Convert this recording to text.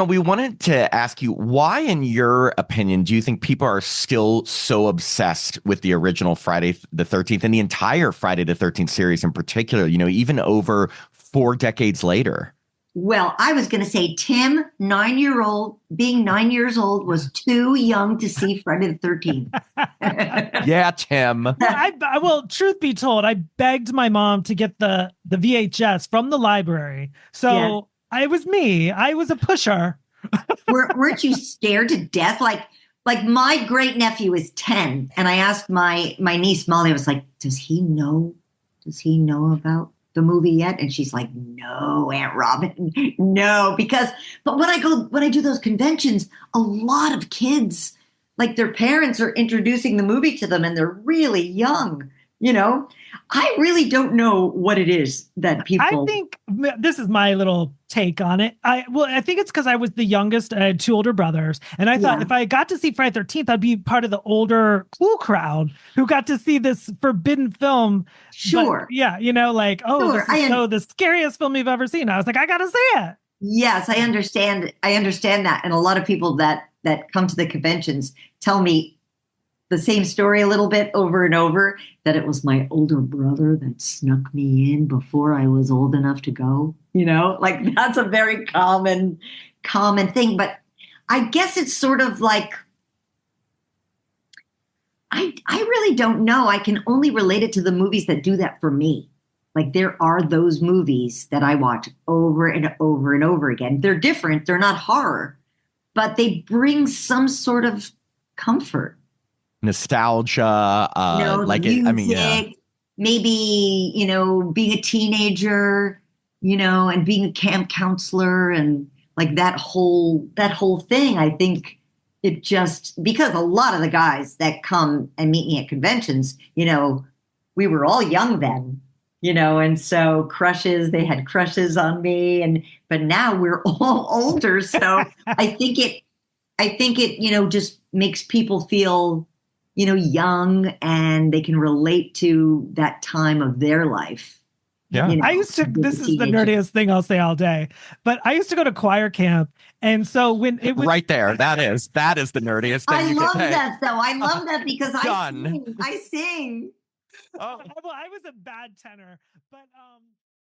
we wanted to ask you, why, in your opinion, do you think people are still so obsessed with the original Friday the 13th and the entire Friday the 13th series in particular, even over 4 decades later? Well, I was going to say, Tim, 9-year-old, being 9 years old was too young to see Friday the 13th. Yeah, Tim. Well, truth be told, I begged my mom to get the VHS from the library. So it was me. I was a pusher. Weren't you scared to death? Like my great nephew is 10, and I asked my niece Molly, I was like, does he know about the movie yet? And she's like, no, Aunt Robin, no. But when I do those conventions, a lot of kids, like their parents are introducing the movie to them and they're really young, I really don't know what it is that people. I think this is my little take on it. I think it's because I was the youngest. I had two older brothers. And I thought if I got to see Friday the 13th, I'd be part of the older cool crowd who got to see this forbidden film. Sure. But, yeah. This is the scariest film you've ever seen. I was like, I got to see it. Yes, I understand. I understand that. And a lot of people that come to the conventions tell me the same story a little bit over and over, that it was my older brother that snuck me in before I was old enough to go, like that's a very common thing. But I guess it's sort of like, I really don't know. I can only relate it to the movies that do that for me. Like there are those movies that I watch over and over and over again. They're different. They're not horror, but they bring some sort of comfort. Nostalgia, music, maybe, being a teenager, and being a camp counselor and like that whole thing. I think it just, because a lot of the guys that come and meet me at conventions, we were all young then, and so they had crushes on me, but now we're all older. So I think it, just makes people feel, young, and they can relate to that time of their life. Yeah. This is the nerdiest thing I'll say all day, but I used to go to choir camp. And so when it was right there, that is the nerdiest thing. I love that though. I love that because I sing. Oh, well, I was a bad tenor, but